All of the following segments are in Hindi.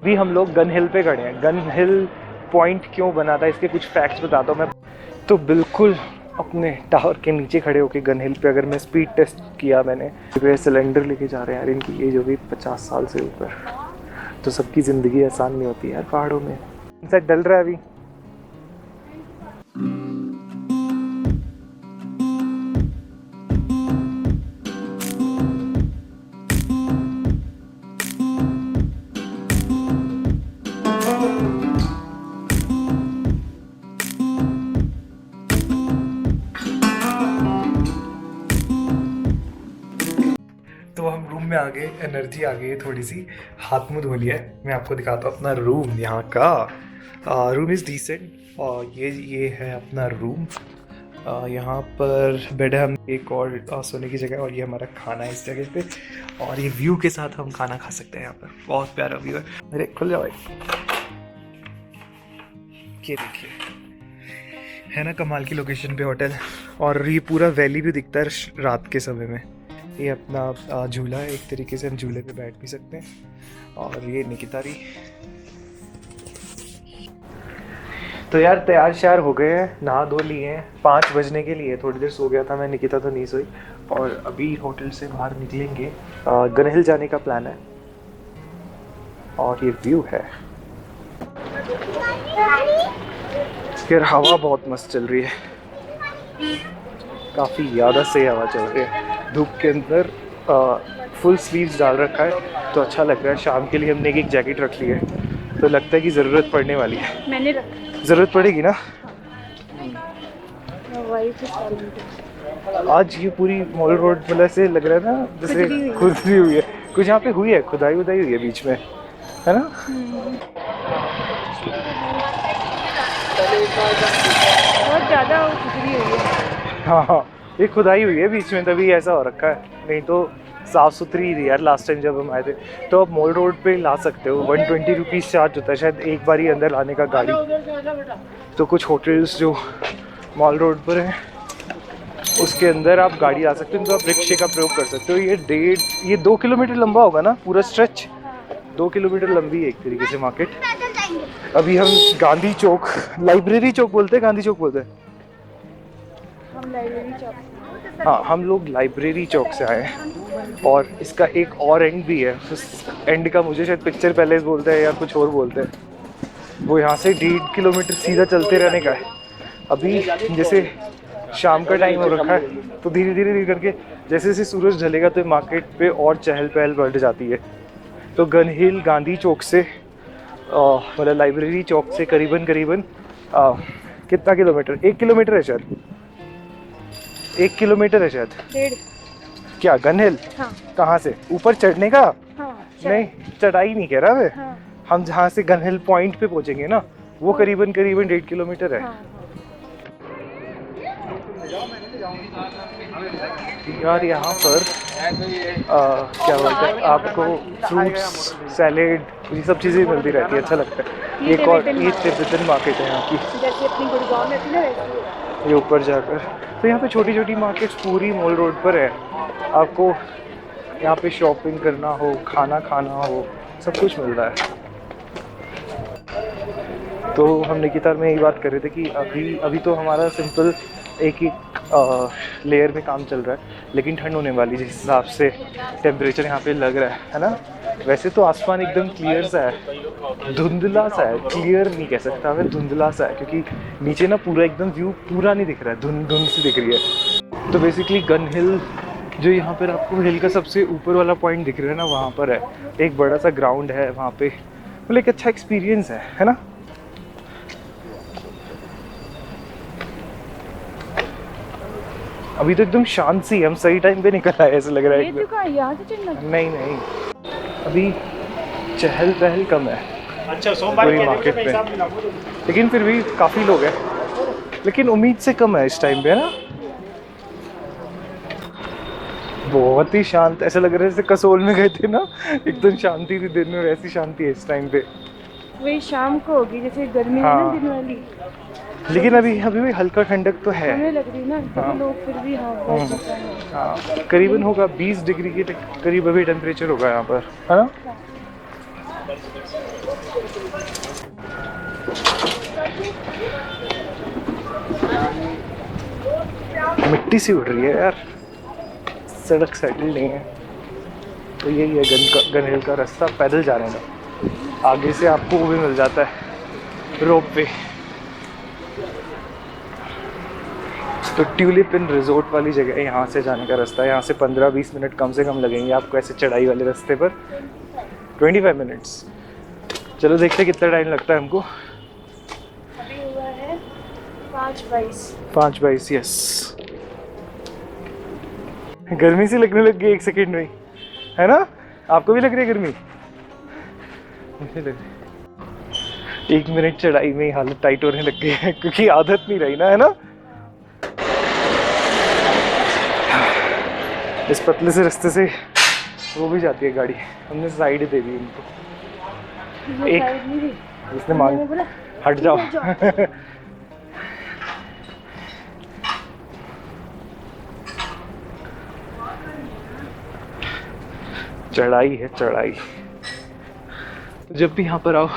अभी हम लोग गन हिल पे खड़े हैं। गन हिल पॉइंट क्यों बना था इसके कुछ फैक्ट्स बताता हूँ मैं। तो बिल्कुल अपने टावर के नीचे खड़े होकर गन हिल पे अगर मैं स्पीड टेस्ट किया मैंने, सिलेंडर लेके जा रहे हैं यार, इनकी एज होगी 50 साल से ऊपर। तो सबकी ज़िंदगी आसान नहीं होती यार पहाड़ों में। सनसेट डल रहा है अभी। तो हम रूम में आ गए, एनर्जी आ गई है थोड़ी सी, हाथ मुंह धो लिया है। मैं आपको दिखाता हूँ अपना रूम यहाँ का। रूम इज़ डिसेंट और ये है अपना रूम। यहाँ पर बेड है, हम एक और सोने की जगह, और ये हमारा खाना है इस जगह पे। और ये व्यू के साथ हम खाना खा सकते हैं यहाँ पर, बहुत प्यारा व्यू है। मेरे खुल जाओ भाई, ये देखिए है ना कमाल की लोकेशन पे होटल। और ये पूरा वैली भी दिखता है रात के समय में। ये अपना झूला है, एक तरीके से हम झूले पे बैठ भी सकते हैं। और ये निकितारी। तो यार तैयार श्यार हो गए हैं, नहा धो लिए हैं। 5 बजने के लिए थोड़ी देर सो गया था मैं, निकिता तो नहीं सोई। और अभी होटल से बाहर निकलेंगे, गन हिल जाने का प्लान है। और ये व्यू है यार, हवा बहुत मस्त चल रही है, काफ़ी ज़्यादा सही हवा चल रही है। धूप के अंदर फुल स्लीव्स डाल रखा है तो अच्छा लग रहा है। शाम के लिए हमने एक जैकेट रख ली है, तो लगता है कि ज़रूरत पड़ने वाली है। मैंने रखा। ज़रूरत पड़ेगी ना। आज ये पूरी मॉल रोड मतलब से लग रहा है ना जैसे खुदाई हुई है, कुछ यहाँ पे हुई है, खुदाई हुई है बीच में, है ना। बहुत ज़्यादा खुजली हुई है। हाँ, ये खुदाई हुई है बीच में, तभी ऐसा हो रखा है, नहीं तो साफ़ सुथरी ही थी यार लास्ट टाइम जब हम आए थे। तो आप मॉल रोड पे ला सकते हो, 120 रुपीज़ चार्ज होता है शायद एक बार ही अंदर लाने का गाड़ी। तो कुछ होटल्स जो मॉल रोड पर हैं उसके अंदर आप गाड़ी ला सकते हो, तो आप रिक्शे का प्रयोग कर सकते हो। ये 2 किलोमीटर लंबा होगा ना पूरा स्ट्रेच, 2 किलोमीटर लंबी है एक तरीके से मार्केट। अभी हम गांधी चौक, लाइब्रेरी चौक बोलते हैं, गांधी चौक बोलते हैं। हम लाइब्रेरी चौक। हाँ, हम लोग लाइब्रेरी चौक से आए हैं। और इसका एक और एंड भी है, उस एंड का मुझे शायद पिक्चर पैलेस बोलते हैं या कुछ और बोलते हैं। वो यहाँ से 1.5 किलोमीटर सीधा चलते रहने का है। अभी जैसे शाम का टाइम हो रखा है तो धीरे धीरे करके जैसे जैसे सूरज ढलेगा तो मार्केट पे और चहल पहल बढ़ जाती है। तो गन हिल गांधी चौक से मतलब लाइब्रेरी चौक से करीबन कितना किलोमीटर, 1 किलोमीटर है शायद, 1 किलोमीटर है शायद। 1.5। क्या गन हिल? हाँ। कहाँ से, ऊपर चढ़ने का? हाँ, नहीं, चढ़ाई नहीं कह रहा मैं। हाँ। हम जहाँ से गन हिल पॉइंट पे पहुँचेंगे ना, वो करीबन 1.5 किलोमीटर है। हाँ। यार यहाँ पर क्या बोलते हैं, आपको फ्रूट्स, सैलेड, ये सब चीज़ें मिलती रहती है, अच्छा लगता है। एक और ये तिब्बतन मार्केट है यहाँ की, जैसे अपनी गुड़गांव में थी ना वैसे। ये ऊपर जाकर। तो यहाँ पे छोटी छोटी मार्केट्स पूरी मॉल रोड पर है। आपको यहाँ पे शॉपिंग करना हो, खाना खाना हो, सब कुछ मिल रहा है। तो हम निकिता में यही बात कर रहे थे कि अभी तो हमारा सिंपल एक ही लेयर में काम चल रहा है, लेकिन ठंड होने वाली जिस हिसाब से टेम्परेचर यहाँ पे लग रहा है ना। वैसे तो आसमान एकदम क्लियर सा है, धुंधला सा है, क्लियर नहीं कह सकता मैं, धुंधला सा है, क्योंकि नीचे ना पूरा एकदम व्यू पूरा नहीं दिख रहा है, धुंध सी दिख रही है। तो बेसिकली गन हिल जो यहाँ पर आपको हिल का सबसे ऊपर वाला पॉइंट दिख रहा है ना, वहाँ पर है एक बड़ा सा ग्राउंड है वहाँ पे, मतलब एक अच्छा एक्सपीरियंस है ना। अभी तो एकदम शांत सी, हम सही टाइम पे निकल आए ऐसा लग रहा है। यहाँ से चलना? नहीं, अभी चहल पहल कम है। अच्छा, सोमवार की मार्केट पे, लेकिन फिर भी काफ़ी लोग हैं, लेकिन उम्मीद से कम है इस टाइम पे, है ना। बहुत ही शांत, ऐसा लग रहा है जैसे कसोल में गए थे ना, एकदम शांति थी दिन में, वैसी शांति है इस टाइम पे। वही शाम को होगी जैसे गर्मी है ना दिन वाली, लेकिन अभी भी हल्का ठंडक तो है, हमें लग रही ना। हाँ। लोग फिर भी हाँ, करीबन होगा 20 डिग्री के करीब अभी टेम्परेचर होगा यहाँ पर, है ना। मिट्टी सी उड़ रही है यार, सड़क सेटल नहीं है। तो यही है गन हिल का रास्ता पैदल जाने का। आगे से आपको वो भी मिल जाता है रोप वे। तो ट्यूलिप इन रिजोर्ट वाली जगह है, यहाँ से जाने का रास्ता है। यहाँ से 15-20 मिनट कम से कम लगेंगे आपको ऐसे चढ़ाई वाले रास्ते पर, 25 मिनट्स। चलो देखते कितना टाइम लगता है हमको। अभी हुआ है 5:22। 5:22, यस। गर्मी सी लगने लग गई 1 सेकेंड में, है ना? आपको भी लग रही है गर्मी? मुझे लग रही 1 मिनट चढ़ाई में ही हालत टाइट होने लग गई है, क्योंकि आदत नहीं रही ना, है ना? इस पतले से रास्ते से वो भी जाती है गाड़ी, हमने साइड दे दी इनको। एक इसने मांग, हट जाओ। चढ़ाई है चढ़ाई। जब भी यहाँ पर आओ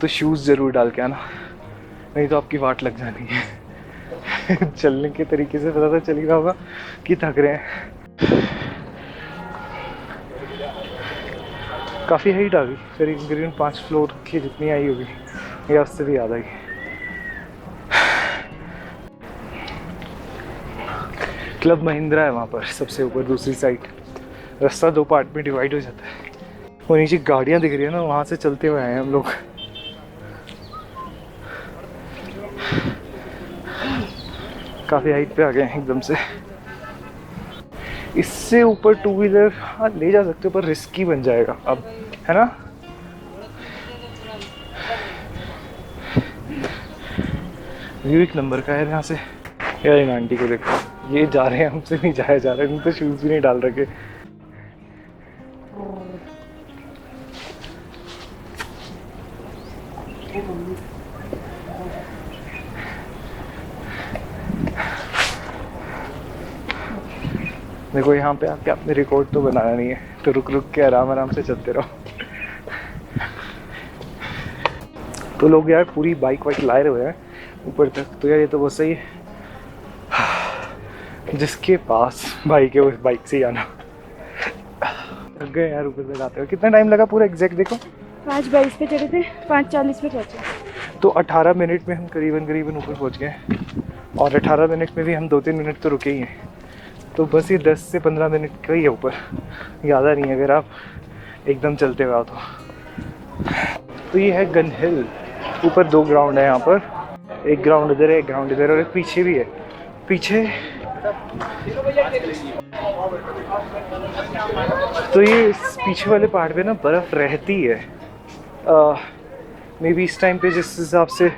तो शूज़ ज़रूर डाल के आना, नहीं तो आपकी वाट लग जानी है। चलने के तरीके से पता तो चल ही रहा होगा कि थक रहे हैं। काफ़ी हाइट आ गई, करीबन 5 फ्लोर की जितनी आई होगी, या उससे भी ज़्यादा ही। क्लब महिंद्रा है वहाँ पर सबसे ऊपर दूसरी साइड। रास्ता 2 पार्ट में डिवाइड हो जाता है। वो नीचे गाड़ियाँ दिख रही है ना, वहाँ से चलते हुए आए हैं हम लोग। काफ़ी हाइट पे आ गए हैं एकदम से। इससे ऊपर 2 व्हीलर हाँ ले जा सकते हो, पर रिस्की बन जाएगा अब, है ना? व्यू एक नंबर का है यहाँ से। यार इन आंटी को देखो, ये जा रहे हैं, हमसे नहीं जाया जा रहा है। इन्होंने तो शूज़ भी नहीं डाल रखे। देखो यहाँ पे आके आपने रिकॉर्ड तो बनाना नहीं है, तो रुक रुक के आराम आराम से चलते रहो। तो लोग यार पूरी बाइक वाइक लाए हुए हैं ऊपर तक, तो यार ये तो बहुत सही है। जिसके पास बाइक है वो बाइक से ही आना। लग गए यार ऊपर तक आते हुए। कितना टाइम लगा पूरा एग्जैक्ट देखो? 5:22 पे चढ़े थे, 5:40 पे पहुंचे। तो 18 मिनट में हम करीबन ऊपर पहुंच गए, और 18 मिनट में भी हम 2-3 मिनट तो रुके ही हैं। तो बस ये 10 से 15 मिनट का ही है ऊपर, ज़्यादा नहीं है अगर आप एकदम चलते हुए आओ तो। तो ये है गन हिल। ऊपर 2 ग्राउंड है यहाँ पर, एक ग्राउंड इधर है, एक ग्राउंड इधर, और एक पीछे भी है। पीछे तो ये पीछे वाले पहाड़ पे ना बर्फ़ रहती है। मे बी इस टाइम पे जिस हिसाब से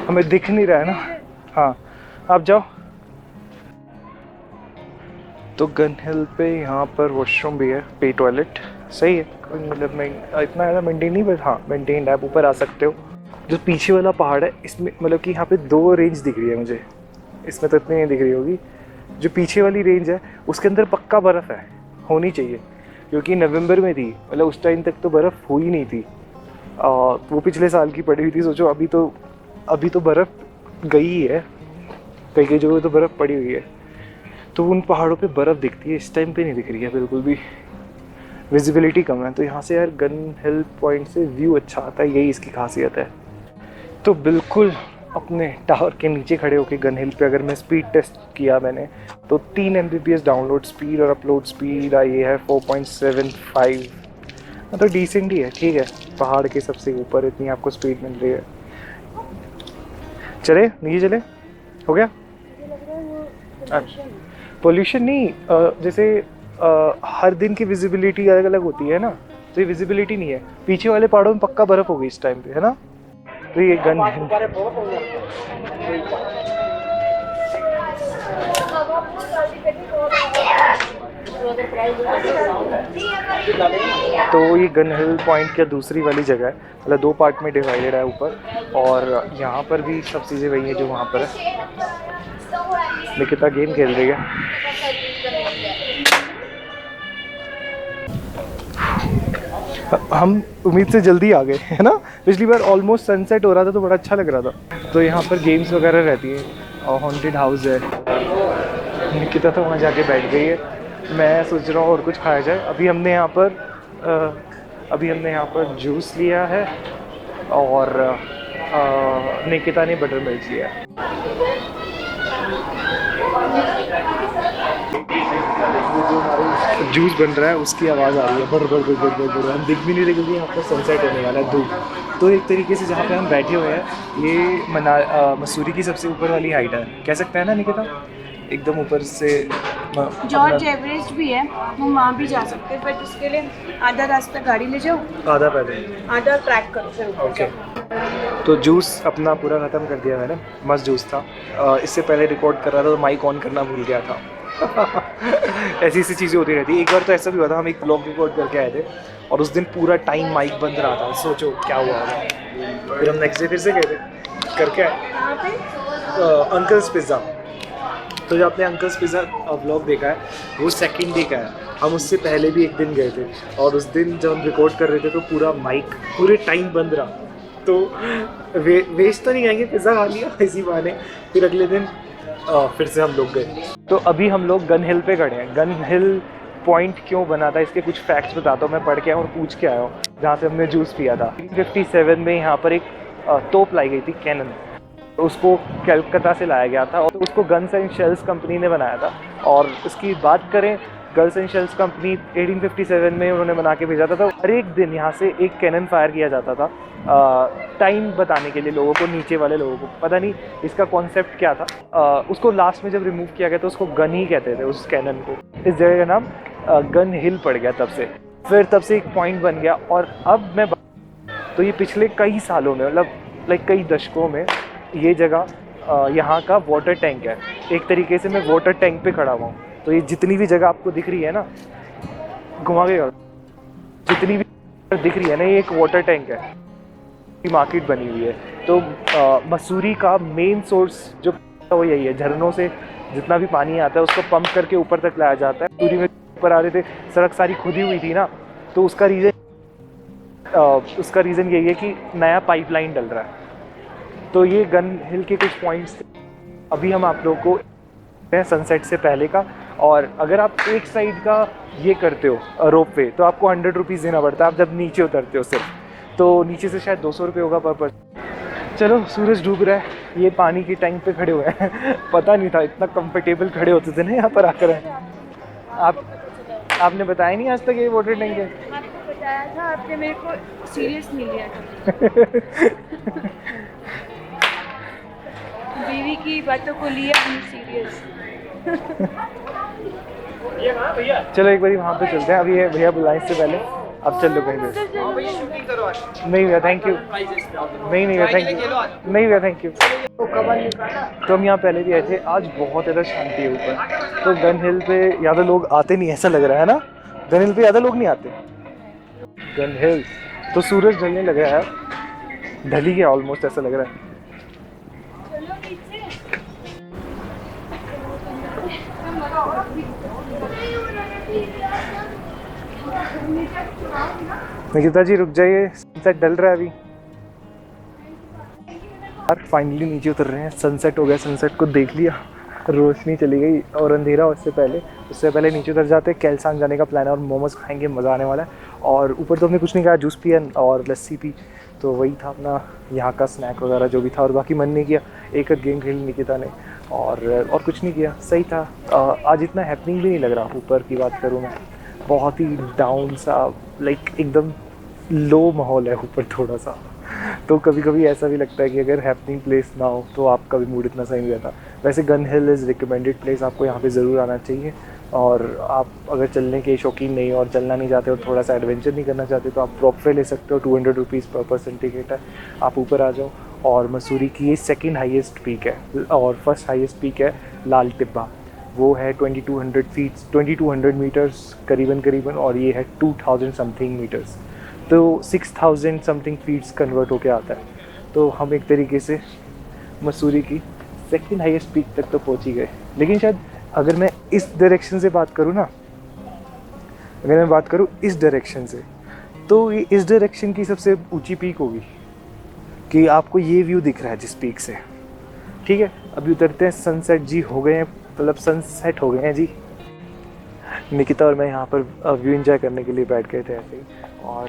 हमें दिख नहीं रहा है ना। हाँ आप जाओ। तो गन हिल पे यहाँ पर वॉशरूम भी है, पे टॉयलेट सही है, मतलब मैं इतना ज़्यादा मेंटेन नहीं, बट हाँ मेंटेन है, आप ऊपर आ सकते हो। जो पीछे वाला पहाड़ है इसमें मतलब कि यहाँ पे 2 रेंज दिख रही है मुझे, इसमें तो इतनी नहीं दिख रही होगी। जो पीछे वाली रेंज है उसके अंदर पक्का बर्फ़ है, होनी चाहिए, क्योंकि नवंबर में थी, मतलब उस टाइम तक तो बर्फ़ हुई नहीं थी। वो पिछले साल की पड़ी हुई थी। सोचो अभी तो बर्फ़ गई है, कई कई जगह तो बर्फ़ पड़ी हुई है। तो उन पहाड़ों पे बर्फ़ दिखती है, इस टाइम पे नहीं दिख रही है बिल्कुल भी, विजिबिलिटी कम है। तो यहाँ से यार गन हिल पॉइंट से व्यू अच्छा आता है, यही इसकी खासियत है। तो बिल्कुल अपने टावर के नीचे खड़े होकर गन हिल पे अगर मैं स्पीड टेस्ट किया मैंने, तो 3 Mbps डाउनलोड स्पीड और अपलोड स्पीड आई है 4.75। मतलब डिसेंट ही है, ठीक है। पहाड़ के सबसे ऊपर इतनी आपको स्पीड मिल रही है। चले नीचे चले, हो गया? पोल्यूशन नहीं, जैसे हर दिन की विजिबिलिटी अलग अलग होती है ना, तो ये विजिबिलिटी नहीं है। पीछे वाले पहाड़ों में पक्का बर्फ़ होगी इस टाइम पे, है ना? तो ये गन तो ये गन हिल पॉइंट क्या दूसरी वाली जगह है, मतलब 2 पार्ट में डिवाइडेड है ऊपर, और यहाँ पर भी सब चीज़ें वही है जो वहाँ पर है। निकिता गेम खेल रही है। हम उम्मीद से जल्दी आ गए है ना। पिछली बार ऑलमोस्ट सनसेट हो रहा था तो बड़ा अच्छा लग रहा था। तो यहाँ पर गेम्स वगैरह रहती है और हॉन्टेड हाउस है। निकिता तो वहाँ जाके बैठ गई है। मैं सोच रहा हूँ और कुछ खाया जाए। अभी हमने यहाँ पर जूस लिया है और निकिता ने बटर मिल्क लिया है। जूस बन रहा है उसकी आवाज़ आ रही है बर बर बर बर बर बर। हम दिख भी नहीं रहे क्योंकि यहाँ पर सनसेट होने वाला है, धूप। तो एक तरीके से जहाँ पे हम बैठे हुए हैं ये मसूरी की सबसे ऊपर वाली हाइट है, कह सकते हैं ना निकिता, एकदम ऊपर से। जॉर्ज एवरेस्ट भी है, हम वहाँ भी जा सकते हैं, बट उसके लिए आधा रास्ता गाड़ी ले जाओ, आधा पैदल, आधा ट्रैक करो फिर ऊपर ओके। जाओ। तो जूस अपना पूरा ख़त्म कर दिया मैंने, मस्त जूस था। इससे पहले रिकॉर्ड कर रहा था तो माइक ऑन करना भूल गया था। ऐसी ऐसी चीज़ें होती रहती है। एक बार तो ऐसा भी हुआ था, हम एक ब्लॉग रिकॉर्ड करके आए थे और उस दिन पूरा टाइम माइक बंद रहा था। सोचो क्या हुआ होगा। फिर हम नेक्स्ट डे फिर से गए थे करके आए अंकल्स पिज़्ज़ा। तो जो आपने अंकल्स पिज़्ज़ा व्लॉग देखा है वो सेकंड डे का है। हम उससे पहले भी एक दिन गए थे और उस दिन जब हम रिकॉर्ड कर रहे थे तो पूरा माइक पूरे टाइम बंद रहा। तो वेस्ट तो नहीं आएंगे, पिज़्ज़ा खा लिया इसी बहाने। फिर अगले दिन फिर से हम लोग गए। तो अभी हम लोग गन हिल पे खड़े हैं। गन हिल पॉइंट क्यों बना था इसके कुछ फैक्ट्स बताता हूँ। मैं पढ़ के आया और पूछ के आया हूँ जहाँ से हमने जूस पिया था। 1957 में यहाँ पर एक तोप लाई गई थी कैनन, उसको कलकत्ता से लाया गया था और उसको गन्स एंड शेल्स कंपनी ने बनाया था। और इसकी बात करें, गन्स एंड शेल्स कंपनी 1857 में उन्होंने बना के भेजा था। तो हर एक दिन यहाँ से एक कैनन फायर किया जाता था टाइम बताने के लिए लोगों को, नीचे वाले लोगों को। पता नहीं इसका कॉन्सेप्ट क्या था। उसको लास्ट में जब रिमूव किया गया तो उसको गन ही कहते थे उस कैनन को। इस जगह का नाम गन हिल पड़ गया तब से। फिर तब से एक पॉइंट बन गया। और अब मैं तो ये पिछले कई सालों में, मतलब लाइक कई दशकों में, ये जगह यहाँ का वाटर टैंक है। एक तरीके से मैं वाटर टैंक पे खड़ा हुआ हूँ। तो ये जितनी भी जगह आपको दिख रही है ना, घुमा के जितनी भी दिख रही है ना, ये एक वाटर टैंक है। मार्केट बनी हुई है। तो मसूरी का मेन सोर्स जो वो यही है, झरनों से जितना भी पानी आता है उसको पंप करके ऊपर तक लाया जाता है। मसूरी में ऊपर आ रहे थे, सड़क सारी खुदी हुई थी ना, तो उसका रीज़न यही है कि नया पाइपलाइन डल रहा है। तो ये गन हिल के कुछ पॉइंट्स थे। अभी हम आप लोग को सनसेट से पहले का, और अगर आप एक साइड का ये करते हो रोप वे तो आपको 100 रुपीज़ देना पड़ता है। आप जब नीचे उतरते हो सिर्फ, तो नीचे से शायद 200 रुपये होगा पर पर्सन। चलो सूरज डूब रहा है, ये पानी की टैंक पे खड़े हुए हैं। पता नहीं था इतना कंफर्टेबल खड़े होते थे ना यहाँ पर आकर। आपने बताया नहीं आज तक ये वाटर टैंक है? आपको बताया था, आपने मेरे को सीरियस नहीं लिया था। बीवी की बातों को लिया नहीं सीरियस। चलो एक बार वहाँ पे चलते हैं। अभी ये भैया बुलाएं इससे पहले। अब चल लो कहीं पे। नहीं भैया थैंक यू, नहीं भैया थैंक यू, नहीं भैया थैंक यू। तो हम यहाँ पहले भी आए थे। आज बहुत ज़्यादा शांति है ऊपर। तो गन हिल पे ज़्यादा लोग आते नहीं, ऐसा लग रहा है ना। गन हिल पे ज़्यादा लोग नहीं आते। गन हिल तो सूरज ढलने लग रहा है, ढल ही गया ऑलमोस्ट, ऐसा लग रहा है। निकिता जी रुक जाइए, सनसेट ढल रहा है अभी। यार फाइनली नीचे उतर रहे हैं, सनसेट हो गया, सनसेट को देख लिया, रोशनी चली गई और अंधेरा उससे पहले नीचे उतर जाते हैं। कैलसांग जाने का प्लान है और मोमोज खाएंगे, मज़ा आने वाला है। और ऊपर तो हमने कुछ नहीं खाया, जूस पिया और लस्सी पी, तो वही था अपना यहाँ का स्नैक वगैरह जो भी था। और बाकी मन नहीं किया, एक गेम खेली निकिता ने और कुछ नहीं किया, सही था। आज इतना हैपनिंग भी नहीं लग रहा। ऊपर की बात करूँ मैं, बहुत ही डाउन सा, लाइक एकदम लो माहौल है ऊपर थोड़ा सा। तो कभी कभी ऐसा भी लगता है कि अगर हैपनिंग प्लेस ना हो तो आपका भी मूड इतना सही नहीं रहता। वैसे gun hill is recommended place, आपको यहाँ पे ज़रूर आना चाहिए। और आप अगर चलने के शौकीन नहीं और चलना नहीं चाहते और थोड़ा सा एडवेंचर नहीं करना चाहते तो आप रॉपवे ले सकते हो। 200 रुपीज़ पर पर्सन टिकट है, आप ऊपर आ जाओ। और मसूरी की ये सेकेंड हाईएस्ट पीक है और फर्स्ट हाईएस्ट पीक है लाल टिब्बा, वो है 2200 फीट, 2200 मीटर्स करीबन, और ये है 2000 समथिंग मीटर्स, तो 6000 समथिंग फीट्स कन्वर्ट होके आता है। तो हम एक तरीके से मसूरी की सेकेंड हाईएस्ट पीक तक तो पहुंच ही गए। लेकिन शायद अगर मैं इस डायरेक्शन से बात करूँ ना, अगर मैं बात करूँ इस डायरेक्शन से, तो ये इस डायरेक्शन की सबसे ऊंची पीक होगी कि आपको ये व्यू दिख रहा है जिस पीक से। ठीक है, अभी उतरते हैं। सनसेट जी हो गए हैं, मतलब सनसेट हो गए हैं जी। निकिता और मैं यहाँ पर व्यू एंजॉय करने के लिए बैठ गए थे ऐसे ही, और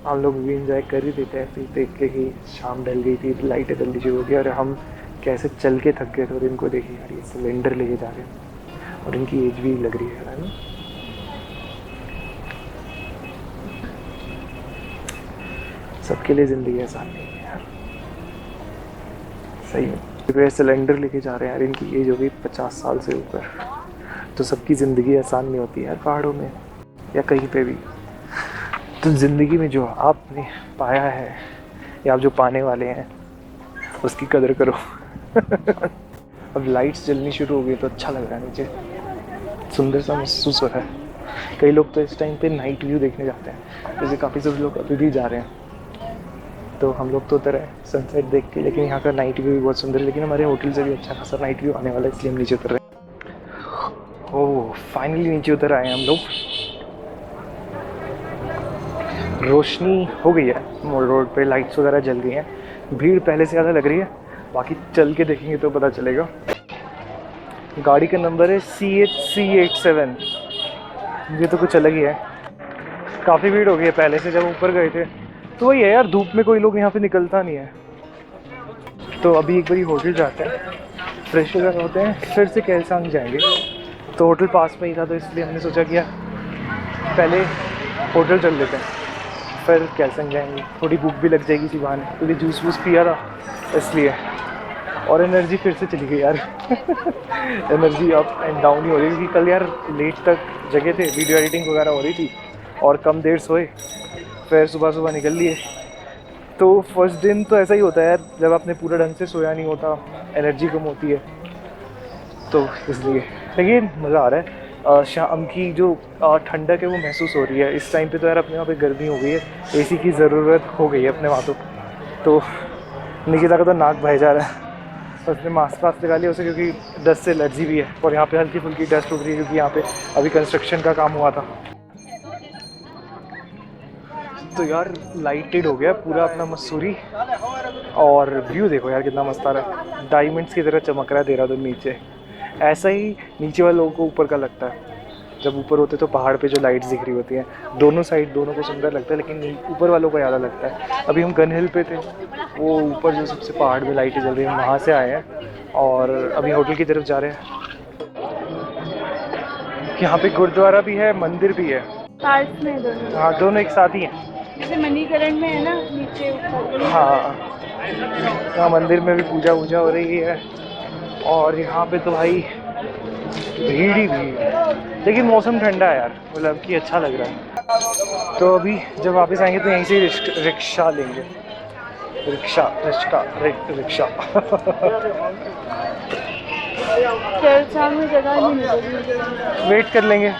हम लोग व्यू एंजॉय कर ही देते ऐसे ही देख के ही शाम ढल गई थी, लाइटें जल्दी शुरू हो गई और हम कैसे चल के थक गए थे। और इनको देखिए यार, ये सिलेंडर लेके जा रहे हैं और इनकी एज भी लग रही है ना। सबके लिए ज़िंदगी आसान नहीं है यार, सही में। सिलेंडर लेके जा रहे हैं यार, इनकी एज हो गई 50 साल से ऊपर। तो सबकी ज़िंदगी आसान नहीं होती यार, पहाड़ों में या कहीं पे भी। तो ज़िंदगी में जो आपने पाया है या आप जो पाने वाले हैं उसकी कदर करो। अब लाइट्स जलनी शुरू हो गई तो अच्छा लग रहा है, नीचे सुंदर सा महसूस हो रहा है। कई लोग तो इस टाइम पे नाइट व्यू देखने जाते हैं, जैसे काफ़ी सारे लोग अभी भी जा रहे हैं। तो हम लोग तो उतर है सनसेट देख के, लेकिन यहाँ का नाइट व्यू भी बहुत सुंदर है। लेकिन हमारे होटल से भी अच्छा खासा नाइट व्यू आने वाला है, इसलिए हम नीचे उतर रहे हैं। ओह फाइनली नीचे उतर आए हैं हम लोग। रोशनी हो गई है, मोड़ रोड पे लाइट्स वगैरह जल गई हैं। भीड़ पहले से ज़्यादा लग रही है, बाकी चल के देखेंगे तो पता चलेगा। गाड़ी का नंबर है CHC87। ये तो कुछ अलग ही है। काफ़ी भीड़ हो गई है पहले से, जब ऊपर गए थे तो वही है यार, धूप में कोई लोग यहाँ पे निकलता नहीं है। तो अभी एक बारी होटल जाते हैं, फ्रेश वगैरह होते हैं, फिर से कैलसांग जाएंगे। तो होटल पास में ही था तो इसलिए हमने सोचा कि पहले होटल चल लेते हैं, फिर कैलसांग जाएंगे। थोड़ी भूख भी लग जाएगी इसी बहाने, क्योंकि जूस वूस पिया था इसलिए। और एनर्जी फिर से चली गई यार। एनर्जी अप एंड डाउन ही हो रही है, क्योंकि कल यार लेट तक जगह थे, वीडियो एडिटिंग वगैरह हो रही थी और कम देर सोए, फिर सुबह निकल लिए। तो फर्स्ट दिन तो ऐसा ही होता है यार, जब आपने पूरा ढंग से सोया नहीं होता, एनर्जी कम होती है, तो इसलिए। लेकिन मज़ा आ रहा है। शाम की जो ठंडक है वो महसूस हो रही है इस टाइम पे। तो यार अपने वहाँ पे गर्मी हो गई है, एसी की ज़रूरत हो गई है अपने वहाँ तो निकिता का तो नाक बह जा रहा है। उसने मास्क लगा लिया उसे, क्योंकि डस्ट से एलर्जी भी है। और यहाँ पे हल्की फुल्की डस्ट उठ रही है, क्योंकि यहाँ पे अभी कंस्ट्रक्शन का काम हुआ था। तो यार लाइटेड हो गया पूरा अपना मसूरी, और व्यू देखो यार कितना मस्त आ रहा है, डायमंड्स की तरह चमक रहा है देहरादून नीचे। ऐसा ही नीचे वाले लोगों को ऊपर का लगता है। जब ऊपर होते तो पहाड़ पे जो लाइट्स दिख रही होती हैं दोनों साइड, दोनों को सुंदर लगता है, लेकिन ऊपर वालों को ज़्यादा लगता है। अभी हम गन हिल पे थे, वो ऊपर जो सबसे पहाड़ में लाइटें जल रही हैं, वहाँ से आए हैं और अभी होटल की तरफ जा रहे हैं। यहाँ पे गुरुद्वारा भी है, मंदिर भी है। पास में दोनों। हाँ, दोनों एक साथ ही हैं। जैसे मणिकरण में है ना, नीचे ऊपर। हाँ, यहाँ मंदिर में भी पूजा वूजा हो रही है, और यहाँ पे तो भाई भीड़ ही भीड़। लेकिन मौसम ठंडा है यार, मतलब कि अच्छा लग रहा है। तो अभी जब वापस आएंगे तो यहीं से रिक्शा लेंगे। रिक्शा। कैलसांग में जगह नहीं मिलेगी। वेट कर लेंगे।